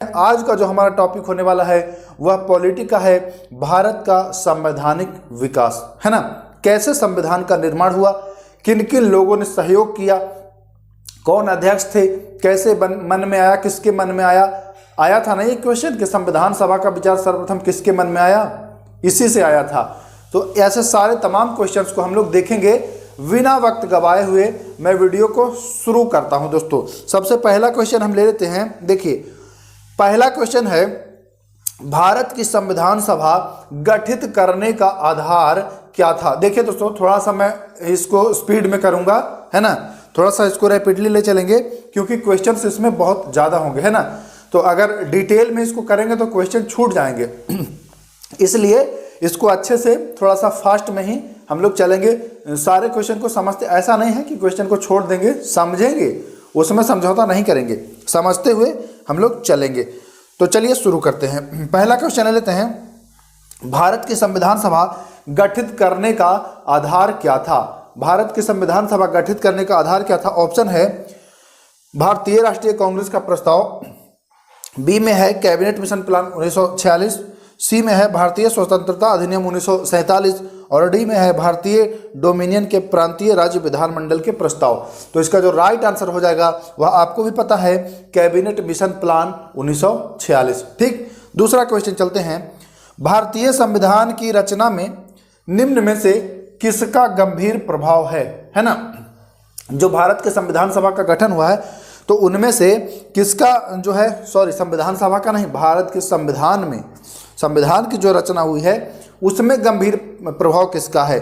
आज का जो हमारा टॉपिक होने वाला है वह पॉलिटी का है, भारत का संवैधानिक विकास, है ना। कैसे संविधान का निर्माण हुआ, किन किन लोगों ने सहयोग किया, कौन अध्यक्ष थे, कैसे मन में आया, किसके मन में आया था ना ये क्वेश्चन कि संविधान सभा का विचार सर्वप्रथम किसके मन में आया, इसी से आया था। तो ऐसे सारे तमाम क्वेश्चंस को हम लोग देखेंगे। बिना वक्त गवाए हुए मैं वीडियो को शुरू करता हूं दोस्तों। सबसे पहला क्वेश्चन हम ले लेते हैं। देखिए पहला क्वेश्चन है, भारत की संविधान सभा गठित करने का आधार क्या था। देखिए दोस्तों, थोड़ा सा मैं इसको स्पीड में करूंगा, है ना, थोड़ा सा इसको रैपिडली ले चलेंगे क्योंकि क्वेश्चंस इसमें बहुत ज़्यादा होंगे, है ना। तो अगर डिटेल में इसको करेंगे तो क्वेश्चन छूट जाएंगे इसलिए इसको अच्छे से थोड़ा सा फास्ट में ही हम लोग चलेंगे। सारे क्वेश्चन को समझते, ऐसा नहीं है कि क्वेश्चन को छोड़ देंगे, समझेंगे, उसमें समझौता नहीं करेंगे, समझते हुए हम लोग चलेंगे। तो चलिए शुरू करते हैं। पहला क्वेश्चन ले लेते हैं, भारत की संविधान सभा गठित करने का आधार क्या था। भारत की संविधान सभा गठित करने का आधार क्या था। ऑप्शन है भारतीय राष्ट्रीय कांग्रेस का प्रस्ताव, बी में है कैबिनेट मिशन प्लान 1946, सी में है भारतीय स्वतंत्रता अधिनियम 1947 और डी में है भारतीय डोमिनियन के प्रांतीय राज्य विधानमंडल के प्रस्ताव। तो इसका जो राइट आंसर हो जाएगा वह आपको भी पता है, कैबिनेट मिशन प्लान 1946। ठीक, दूसरा क्वेश्चन चलते हैं, भारतीय संविधान की रचना में निम्न में से किसका गंभीर प्रभाव है ना। जो भारत के संविधान सभा का गठन हुआ है तो उनमें से किसका जो है, संविधान सभा का नहीं, भारत के संविधान में, संविधान की जो रचना हुई है उसमें गंभीर प्रभाव किसका है।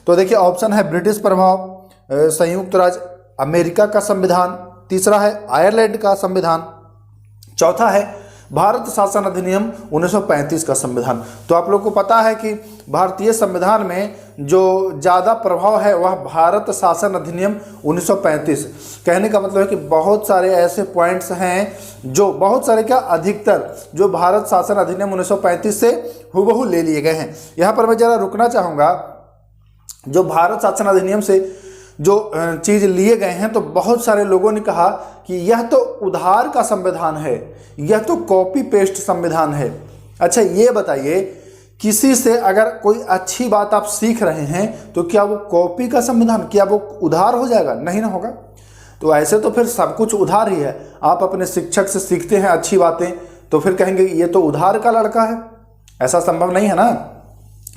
तो देखिए ऑप्शन है ब्रिटिश प्रभाव, संयुक्त राज्य अमेरिका का संविधान, तीसरा है आयरलैंड का संविधान, चौथा है भारत शासन अधिनियम 1935 का संविधान। तो आप लोग को पता है कि भारतीय संविधान में जो ज़्यादा प्रभाव है वह भारत शासन अधिनियम 1935। कहने का मतलब है कि बहुत सारे ऐसे पॉइंट्स हैं जो, बहुत सारे क्या, अधिकतर जो भारत शासन अधिनियम 1935 से हुबहू ले लिए गए हैं। यहाँ पर मैं ज़रा रुकना चाहूँगा। जो भारत शासन अधिनियम से जो चीज़ लिए गए हैं तो बहुत सारे लोगों ने कहा कि यह तो उधार का संविधान है, यह तो कॉपी पेस्ट संविधान है। अच्छा ये बताइए, किसी से अगर कोई अच्छी बात आप सीख रहे हैं तो क्या वो कॉपी का संविधान, क्या वो उधार हो जाएगा? नहीं ना होगा। तो ऐसे तो फिर सब कुछ उधार ही है। आप अपने शिक्षक से सीखते हैं अच्छी बातें तो फिर कहेंगे ये तो उधार का लड़का है, ऐसा संभव नहीं है ना।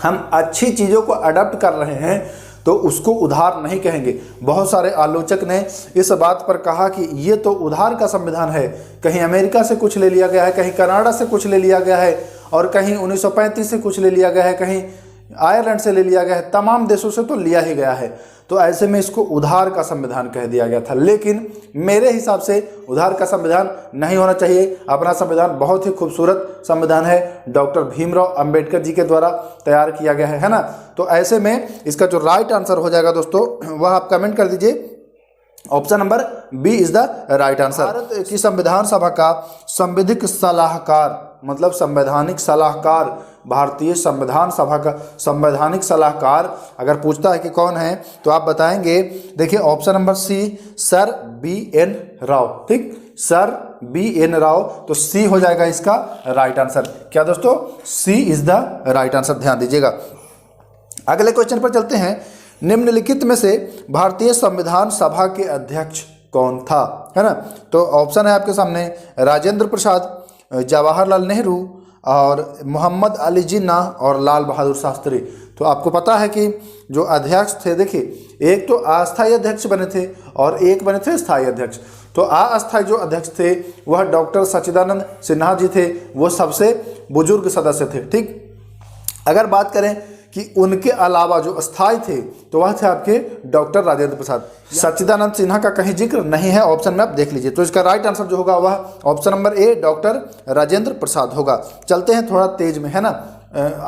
हम अच्छी चीज़ों को अडॉप्ट कर रहे हैं तो उसको उधार नहीं कहेंगे। बहुत सारे आलोचक ने इस बात पर कहा कि ये तो उधार का संविधान है, कहीं अमेरिका से कुछ ले लिया गया है, कहीं कनाडा से कुछ ले लिया गया है और कहीं 1935 से कुछ ले लिया गया है, कहीं आयरलैंड से ले लिया गया है, तमाम देशों से तो लिया ही गया है। तो ऐसे में इसको उधार का संविधान कह दिया गया था। लेकिन मेरे हिसाब से उधार का संविधान नहीं होना चाहिए। अपना संविधान बहुत ही खूबसूरत संविधान है, डॉक्टर भीमराव अंबेडकर जी के द्वारा तैयार किया गया है ना। तो ऐसे में इसका जो राइट आंसर हो जाएगा दोस्तों वह आप कमेंट कर दीजिए, option number B is the right answer. Bharat की संविधान सभा का संविधिक सलाहकार, मतलब संवैधानिक सलाहकार, भारतीय संविधान सभा का संवैधानिक सलाहकार अगर पूछता है कि कौन है तो आप बताएंगे। देखिए option number C, sir BN राव। ठीक, सर BN राव, तो सी हो जाएगा इसका राइट आंसर। क्या दोस्तों, सी इज द राइट आंसर, ध्यान दीजिएगा। अगले क्वेश्चन पर चलते हैं, निम्नलिखित में से भारतीय संविधान सभा के अध्यक्ष कौन था, है ना। तो ऑप्शन है आपके सामने, राजेंद्र प्रसाद, जवाहरलाल नेहरू और मोहम्मद अली जिन्ना और लाल बहादुर शास्त्री। तो आपको पता है कि जो अध्यक्ष थे, देखिए एक तो अस्थायी अध्यक्ष बने थे और एक बने थे स्थायी अध्यक्ष। तो अस्थायी जो अध्यक्ष थे वह डॉक्टर सच्चिदानंद सिन्हा जी थे, वो सबसे बुजुर्ग सदस्य थे। ठीक, अगर बात करें कि उनके अलावा जो स्थायी थे तो वह थे आपके डॉक्टर राजेंद्र प्रसाद। सच्चिदानंद सिन्हा का कहीं जिक्र नहीं है ऑप्शन में, आप देख लीजिए। तो इसका राइट आंसर जो होगा वह option number A, doctor Rajendra Prasad होगा। चलते हैं थोड़ा तेज में, है ना।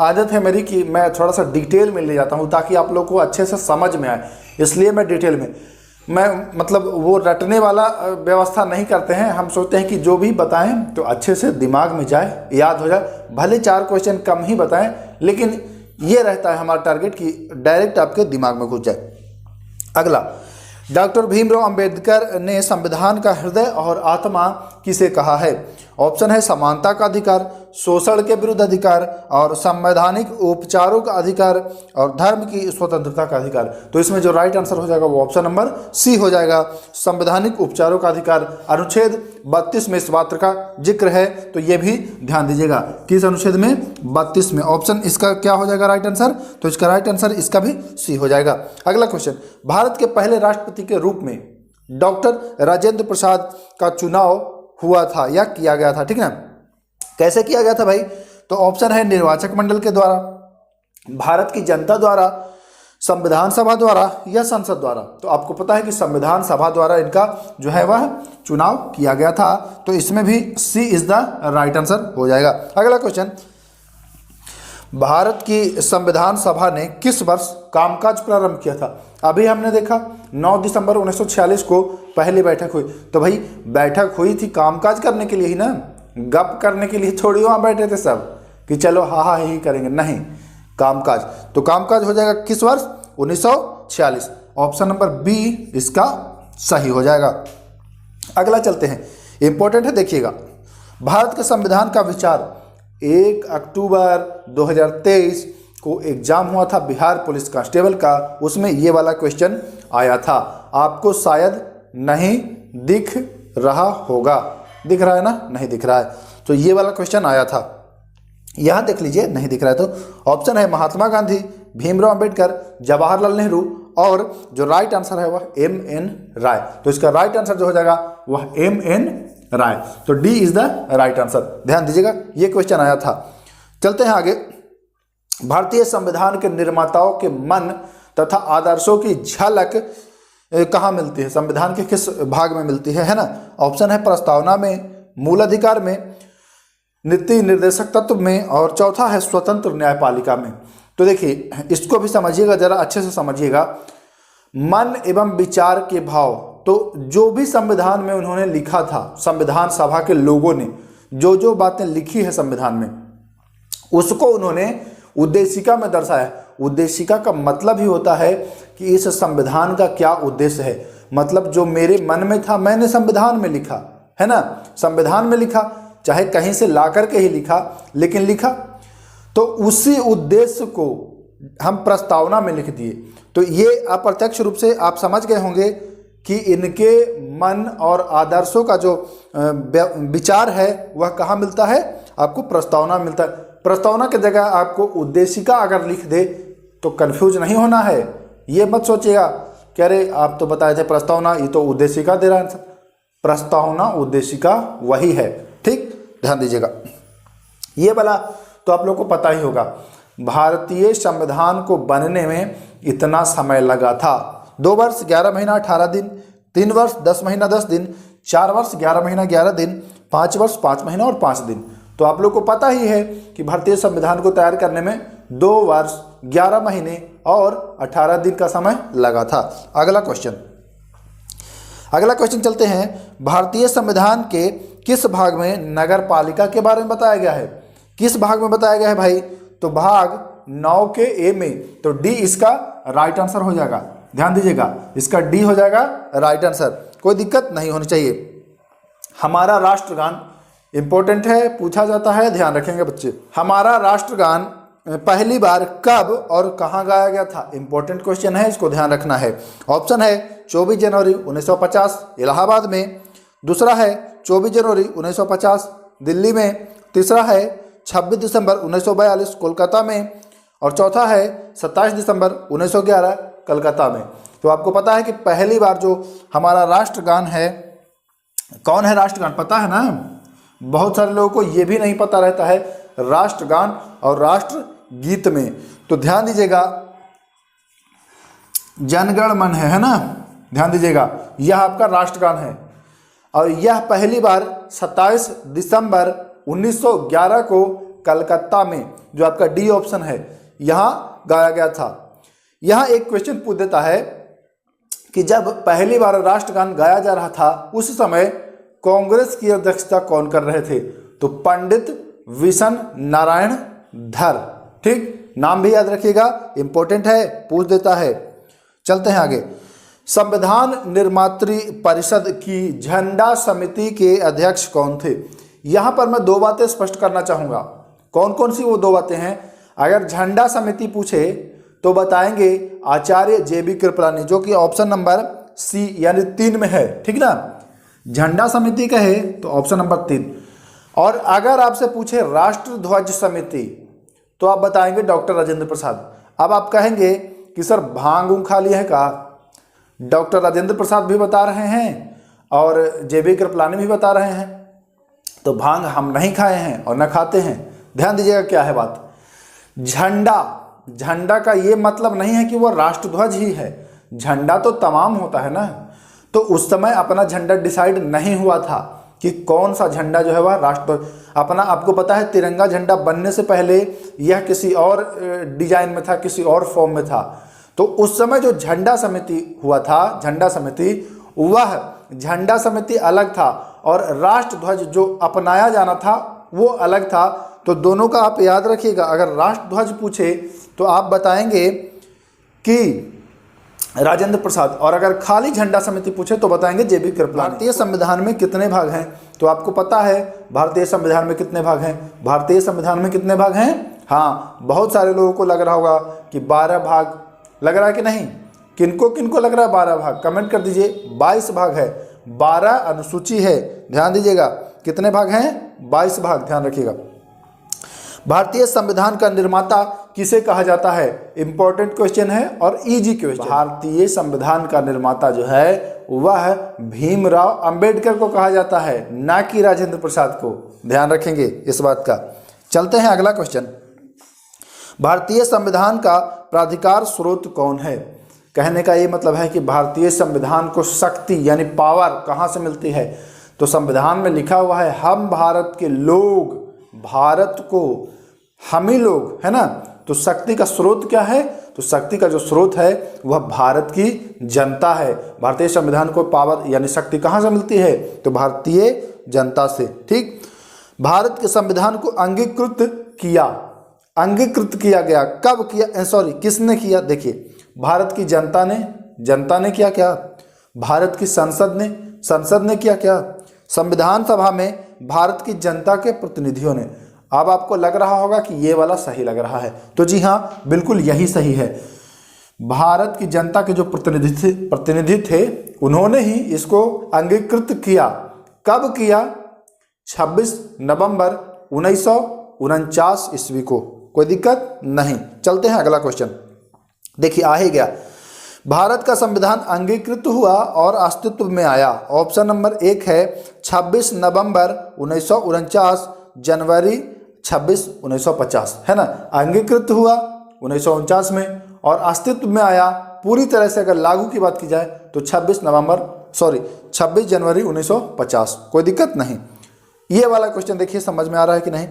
आदत है मेरी कि मैं थोड़ा सा डिटेल में ले जाता हूँ ताकि आप लोग को अच्छे से समझ में आए, इसलिए मैं डिटेल में, मैं मतलब वो रटने वाला व्यवस्था नहीं करते हैं। हम सोचते हैं कि जो भी बताएं तो अच्छे से दिमाग में जाए, याद हो जाए, भले 4 क्वेश्चन कम ही बताएं लेकिन ये रहता है हमारा टारगेट कि डायरेक्ट आपके दिमाग में घुस जाए। अगला, डॉक्टर भीमराव अंबेडकर ने संविधान का हृदय और आत्मा किसे कहा है? ऑप्शन है समानता का अधिकार, शोषण के विरुद्ध अधिकार, और संवैधानिक उपचारों का अधिकार, और धर्म की स्वतंत्रता का अधिकार। तो इसमें जो राइट आंसर हो जाएगा वो ऑप्शन नंबर सी हो जाएगा, संवैधानिक उपचारों का अधिकार। अनुच्छेद 32 में इस बात का जिक्र है, तो ये भी ध्यान दीजिएगा। किस अनुच्छेद में? 32 में। ऑप्शन इसका क्या हो जाएगा राइट आंसर? तो इसका राइट आंसर इसका भी सी हो जाएगा। अगला क्वेश्चन, भारत के पहले राष्ट्रपति के रूप में डॉक्टर राजेंद्र प्रसाद का चुनाव हुआ था या किया गया था, ठीक है ना? कैसे किया गया था भाई? तो ऑप्शन है निर्वाचक मंडल के द्वारा, भारत की जनता द्वारा, संविधान सभा द्वारा, या संसद द्वारा। तो आपको पता है कि संविधान सभा द्वारा इनका जो है वह चुनाव किया गया था, तो इसमें भी सी इज द राइट आंसर हो जाएगा। अगला क्वेश्चन, भारत की संविधान सभा ने किस वर्ष कामकाज प्रारंभ किया था? अभी हमने देखा 9 दिसंबर 1946 को पहली बैठक हुई। तो भाई बैठक हुई थी कामकाज करने के लिए ही ना, गप करने के लिए थोड़ी वहाँ बैठे थे सब कि चलो हा हा ही करेंगे, नहीं, कामकाज। तो कामकाज हो जाएगा किस वर्ष? 1946। ऑप्शन नंबर बी इसका सही हो जाएगा। अगला चलते हैं, इंपॉर्टेंट है, देखिएगा। भारत के संविधान का विचार 1 अक्टूबर 2023 को एग्जाम हुआ था बिहार पुलिस कांस्टेबल का, उसमें ये वाला क्वेश्चन आया था। आपको शायद नहीं दिख रहा होगा, दिख रहा है ना? नहीं दिख रहा है, तो ये वाला क्वेश्चन आया था, यहाँ देख लीजिए, नहीं दिख रहा है। तो ऑप्शन है महात्मा गांधी, भीमराव अंबेडकर, जवाहरलाल नेहरू, और जो राइट आंसर है वह MN राय। तो इसका राइट आंसर जो हो जाएगा वह MN राय। तो D is the right answer, ध्यान दीजिएगा, ये क्वेश्चन आया था। चलते हैं आगे। भारतीय संविधान के निर्माताओं के मन तथा आदर्शों की झलक कहाँ मिलती है? संविधान के किस भाग में मिलती है ना? ऑप्शन है प्रस्तावना में, मूल अधिकार में, नीति निर्देशक तत्व में, और चौथा है स्वतंत्र न्यायपालिका में। तो देखिए इसको भी समझिएगा, जरा अच्छे से समझिएगा। मन एवं विचार के भाव, तो जो भी संविधान में उन्होंने लिखा था, संविधान सभा के लोगों ने जो जो बातें लिखी है संविधान में, उसको उन्होंने उद्देशिका में दर्शाया। उद्देशिका का मतलब ही होता है कि इस संविधान का क्या उद्देश्य है, मतलब जो मेरे मन में था मैंने संविधान में लिखा है ना, संविधान में लिखा, चाहे कहीं से ला करके ही लिखा, लेकिन लिखा, तो उसी उद्देश्य को हम प्रस्तावना में लिख दिए। तो ये अप्रत्यक्ष रूप से आप समझ गए होंगे कि इनके मन और आदर्शों का जो विचार है वह कहाँ मिलता है? आपको प्रस्तावना मिलता है। प्रस्तावना की जगह आपको उद्देशिका अगर लिख दे तो कंफ्यूज नहीं होना है। ये मत सोचिएगा कि अरे आप तो बताए थे प्रस्तावना, ये तो उद्देशिका दे रहा है। प्रस्तावना उद्देशिका वही है, ठीक, ध्यान दीजिएगा। ये वाला तो आप लोग को पता ही होगा, भारतीय संविधान को बनने में इतना समय लगा था। 2 वर्ष 11 महीना 18 दिन, 3 वर्ष 10 महीना 10 दिन, 4 वर्ष 11 महीना 11 दिन, 5 वर्ष 5 महीना और 5 दिन। तो आप लोग को पता ही है कि भारतीय संविधान को तैयार करने में 2 वर्ष 11 महीने और 18 दिन का समय लगा था। अगला क्वेश्चन चलते हैं। भारतीय संविधान के किस भाग में नगर पालिका के बारे में बताया गया है? किस भाग में बताया गया है भाई? तो भाग 9 के ए में। तो डी इसका राइट आंसर हो जाएगा, ध्यान दीजिएगा, इसका डी हो जाएगा राइट आंसर, कोई दिक्कत नहीं होनी चाहिए। हमारा राष्ट्रगान इंपॉर्टेंट है, पूछा जाता है, ध्यान रखेंगे बच्चे। हमारा राष्ट्रगान पहली बार कब और कहाँ गाया गया था? इंपॉर्टेंट क्वेश्चन है, इसको ध्यान रखना है। ऑप्शन है 24 जनवरी 1950 इलाहाबाद में, दूसरा है 24 जनवरी 1950 दिल्ली में, तीसरा है 26 दिसंबर 1942 कोलकाता में, और चौथा है 27 दिसंबर 1911 कलकत्ता में। तो आपको पता है कि पहली बार जो हमारा राष्ट्रगान है, कौन है राष्ट्रगान पता है ना? बहुत सारे लोगों को ये भी नहीं पता रहता है राष्ट्रगान और राष्ट्रगीत में। तो ध्यान दीजिएगा, जनगण मन है ना, ध्यान दीजिएगा, यह आपका राष्ट्रगान है और यह पहली बार 27 दिसंबर 1911 को कलकत्ता में, जो आपका डी ऑप्शन है, यहाँ गाया गया था। यहाँ एक क्वेश्चन पूछ देता है कि जब पहली बार राष्ट्रगान गाया जा रहा था उस समय कांग्रेस की अध्यक्षता कौन कर रहे थे? तो पंडित विशन नारायण धर, ठीक, नाम भी याद रखिएगा, इंपॉर्टेंट है, पूछ देता है। चलते हैं आगे। संविधान निर्मात्री परिषद की झंडा समिति के अध्यक्ष कौन थे? यहां पर मैं दो बातें स्पष्ट करना चाहूंगा। कौन कौन सी वो दो बातें हैं? अगर झंडा समिति पूछे तो बताएंगे आचार्य JB कृपलानी, जो कि ऑप्शन नंबर सी यानी 3 में है, ठीक ना। झंडा समिति कहे तो ऑप्शन नंबर 3। और अगर आपसे पूछे राष्ट्र ध्वज समिति तो आप बताएंगे डॉक्टर राजेंद्र प्रसाद। अब आप कहेंगे कि सर भांग खा लिया है का? डॉक्टर राजेंद्र प्रसाद भी बता रहे हैं और JB कृपलानी भी बता रहे हैं, तो भांग हम नहीं खाए हैं और न खाते हैं। ध्यान दीजिएगा क्या है बात। झंडा का ये मतलब नहीं है कि वो राष्ट्रध्वज ही है, झंडा तो तमाम होता है ना। तो उस समय अपना झंडा डिसाइड नहीं हुआ था कि कौन सा झंडा जो है वह राष्ट्रध्वज अपना। आपको पता है तिरंगा झंडा बनने से पहले यह किसी और डिजाइन में था, किसी और फॉर्म में था। तो उस समय जो झंडा समिति हुआ था, झंडा समिति अलग था और राष्ट्रध्वज जो अपनाया जाना था वो अलग था। तो दोनों का आप याद रखिएगा। अगर राष्ट्रध्वज पूछे तो आप बताएंगे कि राजेंद्र प्रसाद, और अगर खाली झंडा समिति पूछे तो बताएंगे JB कृपलानी। भारतीय संविधान में कितने भाग हैं? तो आपको पता है भारतीय संविधान में कितने भाग हैं? भारतीय संविधान में कितने भाग हैं? हाँ, बहुत सारे लोगों को लग रहा होगा कि 12 भाग लग रहा है कि नहीं। किनको किनको लग रहा है 12 भाग? कमेंट कर दीजिए। 22 भाग है, 12 अनुसूची है। ध्यान दीजिएगा कितने भाग हैं? 22 भाग, ध्यान रखिएगा। भारतीय संविधान का निर्माता किसे कहा जाता है? इंपॉर्टेंट क्वेश्चन है और इजी क्वेश्चन। भारतीय संविधान का निर्माता जो है वह भीमराव अंबेडकर को कहा जाता है, ना कि राजेंद्र प्रसाद को। ध्यान रखेंगे इस बात का। चलते हैं अगला क्वेश्चन। भारतीय संविधान का प्राधिकार स्रोत कौन है? कहने का ये मतलब है कि भारतीय संविधान को शक्ति यानी पावर कहाँ से मिलती है? तो संविधान में लिखा हुआ है हम भारत के लोग, भारत को हम ही लोग, है ना। तो शक्ति का स्रोत क्या है? तो शक्ति का जो स्रोत है वह भारत की जनता है। भारतीय संविधान को पावर यानी शक्ति कहाँ से मिलती है? तो भारतीय जनता से, ठीक। भारत के संविधान को अंगीकृत किया गया कब किया? किसने किया? देखिए, भारत की जनता ने किया क्या? भारत की संसद ने किया क्या? संविधान सभा में भारत की जनता के प्रतिनिधियों ने। अब आपको लग रहा होगा कि ये वाला सही लग रहा है, तो जी हाँ, बिल्कुल यही सही है। भारत की जनता के जो प्रतिनिधि थे उन्होंने ही इसको अंगीकृत किया। कब किया? 26 नवंबर 1949 ईस्वी को। कोई दिक्कत नहीं। चलते हैं अगला क्वेश्चन। देखिए आ ही गया। भारत का संविधान अंगीकृत हुआ और अस्तित्व में आया। ऑप्शन नंबर 1 है 26 नवंबर 1949, जनवरी 26 1950, है ना। अंगीकृत हुआ 1949 में और अस्तित्व में आया पूरी तरह से अगर लागू की बात की जाए तो 26 जनवरी 1950। कोई दिक्कत नहीं। ये वाला क्वेश्चन देखिए समझ में आ रहा है कि नहीं।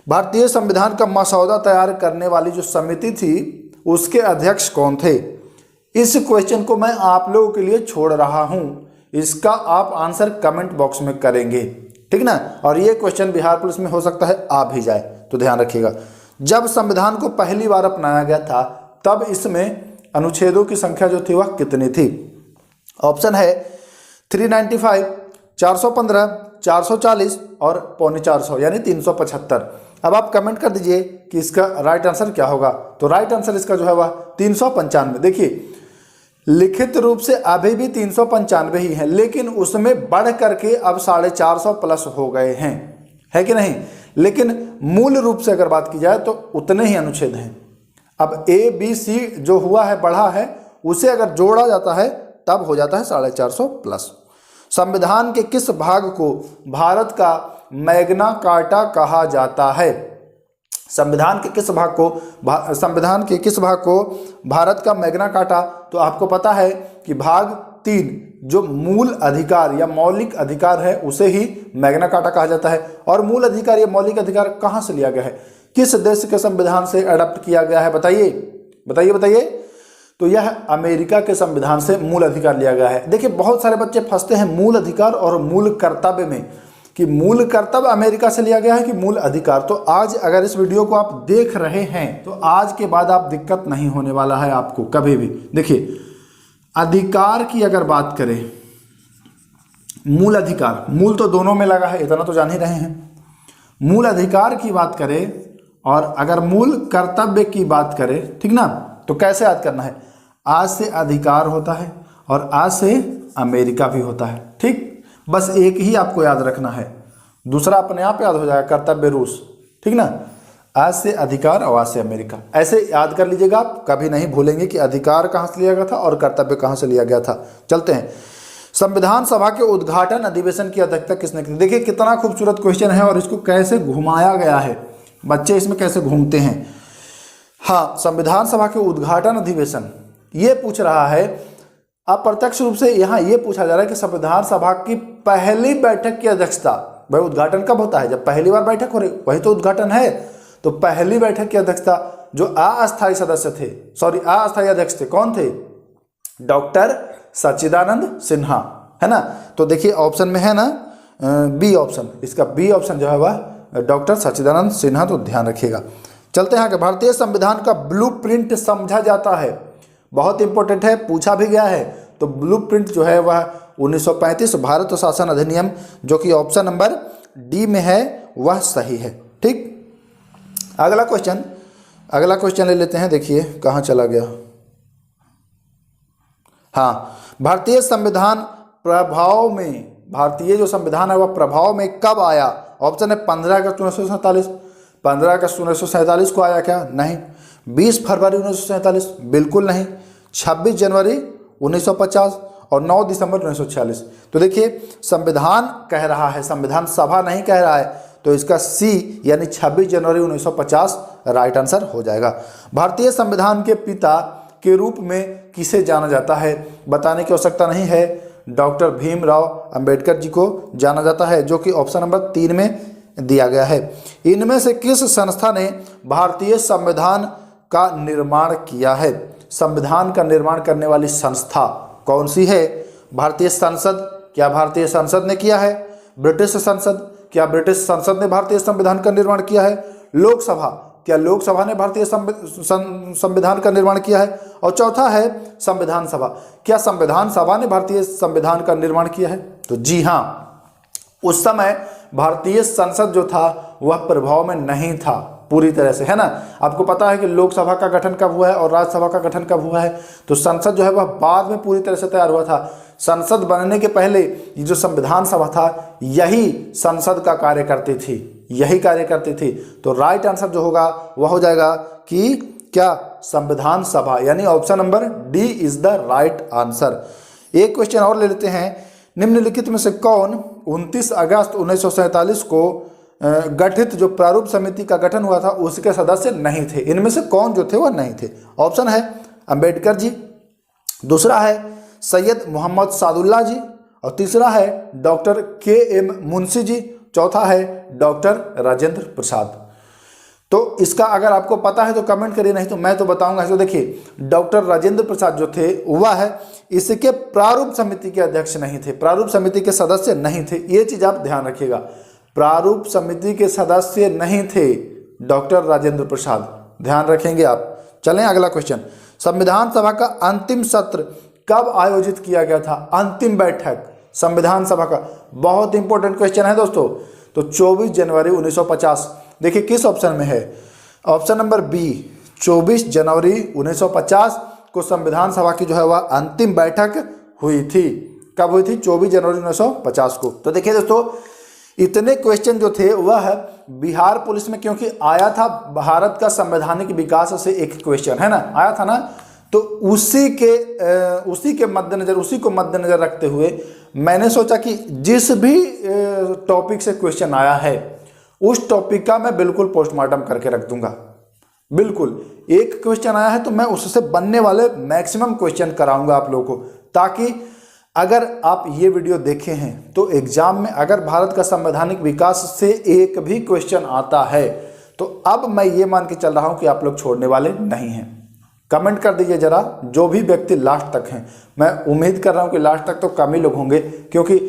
भारतीय संविधान का मसौदा तैयार करने वाली जो समिति थी उसके अध्यक्ष कौन थे? इस क्वेश्चन को मैं आप लोगों के लिए छोड़ रहा हूं, इसका आप आंसर कमेंट बॉक्स में करेंगे, ठीक ना। और ये क्वेश्चन बिहार पुलिस में हो सकता है आ भी जाए, तो ध्यान रखिएगा। जब संविधान को पहली बार अपनाया गया था तब इसमें अनुच्छेदों की संख्या जो थी वह कितनी थी? ऑप्शन है 395, 415, 440 और पौने 400 यानी 375। अब आप कमेंट कर दीजिए कि इसका राइट आंसर क्या होगा। तो राइट आंसर इसका जो है वह 395। देखिए लिखित रूप से अभी भी 395 ही है, लेकिन उसमें बढ़ करके अब 450 प्लस हो गए हैं, है कि नहीं। लेकिन मूल रूप से अगर बात की जाए तो उतने ही अनुच्छेद हैं। अब ABC जो हुआ है बढ़ा है, उसे अगर जोड़ा जाता है तब हो जाता है 450 प्लस। संविधान के किस भाग को भारत का मैग्ना कार्टा कहा जाता है? संविधान के किस भाग को भारत का मैग्ना कार्टा? तो आपको पता है कि भाग 3 जो मूल अधिकार या मौलिक अधिकार है उसे ही मैग्ना कार्टा कहा जाता है। और मूल अधिकार या मौलिक अधिकार कहाँ से लिया गया है? किस देश के संविधान से अडॉप्ट किया गया है? बताइए। तो यह अमेरिका के संविधान से मूल अधिकार लिया गया है। देखिए बहुत सारे बच्चे फंसते हैं मूल अधिकार और मूल कर्तव्य में, कि मूल कर्तव्य अमेरिका से लिया गया है कि मूल अधिकार। तो आज अगर इस वीडियो को आप देख रहे हैं तो आज के बाद आप दिक्कत नहीं होने वाला है आपको कभी भी। देखिए अधिकार की अगर बात करें, मूल अधिकार, मूल तो दोनों में लगा है, इतना तो जान ही रहे हैं। मूल अधिकार की बात करें और अगर मूल कर्तव्य की बात करें, ठीक ना, तो कैसे याद करना है, आज से अधिकार होता है और आज से अमेरिका भी होता है। ठीक, बस एक ही आपको याद रखना है, दूसरा अपने आप याद हो जाएगा, कर्तव्य रूस। ठीक ना, आज से अधिकार और आज से अमेरिका, ऐसे याद कर लीजिएगा आप, कभी नहीं भूलेंगे कि अधिकार कहाँ से लिया गया था और कर्तव्य कहाँ से लिया गया था। चलते हैं, संविधान सभा के उद्घाटन अधिवेशन की अध्यक्षता किसने की? देखिए कितना खूबसूरत क्वेश्चन है और इसको कैसे घुमाया गया है, बच्चे इसमें कैसे घूमते हैं। हाँ, संविधान सभा के उद्घाटन अधिवेशन ये पूछ रहा है, अप्रत्यक्ष रूप से यहाँ ये पूछा जा रहा है कि संविधान सभा की पहली बैठक की अध्यक्षता, भाई उद्घाटन कब होता है? जब पहली बार बैठक हो रही, वही तो उद्घाटन है। तो पहली बैठक की अध्यक्षता जो अस्थायी सदस्य थे, सॉरी अस्थायी अध्यक्ष थे, कौन थे? डॉक्टर सच्चिदानंद सिन्हा, है ना। तो देखिए ऑप्शन में है ना बी ऑप्शन, इसका बी ऑप्शन जो है वह डॉक्टर सच्चिदानंद सिन्हा, तो ध्यान रखिएगा। चलते हैं आगे, भारतीय संविधान का ब्लूप्रिंट समझा जाता है, बहुत इंपॉर्टेंट है, पूछा भी गया है। तो ब्लूप्रिंट जो है वह 1935 भारत शासन अधिनियम, जो कि ऑप्शन नंबर डी में है, वह सही है। ठीक, अगला क्वेश्चन ले लेते हैं। देखिए कहाँ चला गया। हाँ, भारतीय संविधान प्रभाव में, भारतीय जो संविधान है वह प्रभाव में कब आया? ऑप्शन है 15 अगस्त 1947, 15 अगस्त 1947 को आया क्या? नहीं। 20 फरवरी 1947, बिल्कुल नहीं। 26 जनवरी 1950 और 9 दिसंबर 1946। तो देखिए संविधान कह रहा है, संविधान सभा नहीं कह रहा है, तो इसका सी यानी 26 जनवरी 1950 राइट आंसर हो जाएगा। भारतीय संविधान के पिता के रूप में किसे जाना जाता है? बताने की आवश्यकता नहीं है, डॉक्टर भीमराव अंबेडकर जी को जाना जाता है, जो कि ऑप्शन नंबर 3 में दिया गया है। इनमें से किस संस्था ने भारतीय संविधान का निर्माण किया है? संविधान का निर्माण करने वाली संस्था कौन सी है? भारतीय संसद, क्या भारतीय संसद ने किया है? ब्रिटिश संसद, क्या ब्रिटिश संसद ने भारतीय संविधान का निर्माण किया है? लोकसभा, क्या लोकसभा ने भारतीय संविधान का निर्माण किया है? और चौथा है संविधान सभा, क्या संविधान सभा ने भारतीय संविधान का निर्माण किया है? तो जी हाँ, उस समय भारतीय संसद जो था वह प्रभाव में नहीं था पूरी तरह से, है ना। आपको पता है कि लोकसभा का गठन कब हुआ है और राज्यसभा का गठन कब हुआ है? तो संसद जो है वह बाद में पूरी तरह से तैयार हुआ था। संसद बनने के पहले ये जो संविधान सभा था, यही संसद का कार्य करती थी, यही कार्य करती थी। तो राइट आंसर जो होगा वह हो जाएगा कि क्या? संविधान सभा, यानी option number D is the right answer. एक क्वेश्चन और ले लेते हैं, निम्नलिखित में से कौन 29 अगस्त 1947 को गठित जो प्रारूप समिति का गठन हुआ था उसके सदस्य नहीं थे? इनमें से कौन जो थे वह नहीं थे? ऑप्शन है अंबेडकर जी, दूसरा है सैयद मोहम्मद सादुल्ला जी, और तीसरा है डॉक्टर के.एम. मुंशी जी, चौथा है डॉक्टर राजेंद्र प्रसाद। तो इसका अगर आपको पता है तो कमेंट करिए, नहीं तो मैं तो बताऊंगा। तो देखिए डॉक्टर राजेंद्र प्रसाद जो थे वह इसके प्रारूप समिति के अध्यक्ष नहीं थे, प्रारूप समिति के सदस्य नहीं थे, ये चीज आप ध्यान रखिएगा। प्रारूप समिति के सदस्य नहीं थे डॉक्टर राजेंद्र प्रसाद, ध्यान रखेंगे आप। चलें अगला क्वेश्चन, संविधान सभा का अंतिम सत्र कब आयोजित किया गया था? अंतिम बैठक संविधान सभा का, बहुत इंपॉर्टेंट क्वेश्चन है दोस्तों। तो 24 जनवरी 1950, देखिए किस ऑप्शन में है? ऑप्शन नंबर बी, 24 जनवरी 1950 को संविधान सभा की जो है वह अंतिम बैठक हुई थी। कब हुई थी? 24 जनवरी 1950 को। तो देखिए दोस्तों, इतने क्वेश्चन जो थे वह बिहार पुलिस में, क्योंकि आया था भारत का संवैधानिक विकास से एक क्वेश्चन, है ना, आया था ना, तो उसी के मद्देनजर, उसी को मद्देनजर रखते हुए मैंने सोचा कि जिस भी टॉपिक से क्वेश्चन आया है उस टॉपिक का मैं बिल्कुल पोस्टमार्टम करके रख दूंगा। बिल्कुल एक क्वेश्चन आया है तो मैं उससे बनने वाले मैक्सिमम क्वेश्चन कराऊंगा आप लोगों को, ताकि अगर आप ये वीडियो देखे हैं तो एग्जाम में अगर भारत का संवैधानिक विकास से एक भी क्वेश्चन आता है तो अब मैं ये मान के चल रहा हूं कि आप लोग छोड़ने वाले नहीं हैं। कमेंट कर दीजिए जरा, जो भी व्यक्ति लास्ट तक हैं। मैं उम्मीद कर रहा हूं कि लास्ट तक तो कम ही लोग होंगे, क्योंकि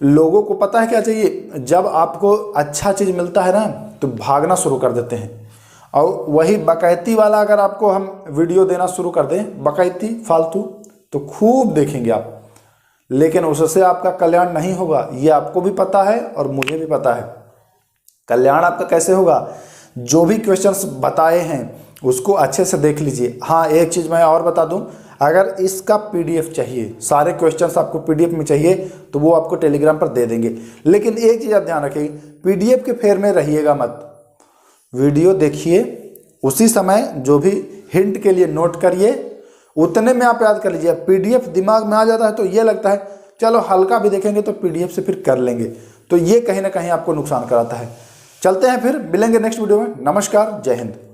लोगों को पता है क्या चाहिए, जब आपको अच्छा चीज़ मिलता है ना तो भागना शुरू कर देते हैं। और वही बकैती वाला अगर आपको हम वीडियो देना शुरू कर दें, बकैती फालतू, तो खूब देखेंगे आप, लेकिन उससे आपका कल्याण नहीं होगा, ये आपको भी पता है और मुझे भी पता है। कल्याण आपका कैसे होगा? जो भी क्वेश्चंस बताए हैं उसको अच्छे से देख लीजिए। हाँ, एक चीज़ मैं और बता दूं, अगर इसका पीडीएफ चाहिए, सारे क्वेश्चंस आपको पीडीएफ में चाहिए तो वो आपको टेलीग्राम पर दे देंगे। लेकिन एक चीज़ आप ध्यान रखिए, पीडीएफ के फेर में रहिएगा मत। वीडियो देखिए, उसी समय जो भी हिंट के लिए नोट करिए, उतने में आप याद कर लीजिए। पीडीएफ दिमाग में आ जाता है तो ये लगता है चलो हल्का भी देखेंगे तो पीडीएफ से फिर कर लेंगे, तो ये कहीं ना कहीं आपको नुकसान कराता है। चलते हैं, फिर मिलेंगे नेक्स्ट वीडियो में। नमस्कार, जय हिंद।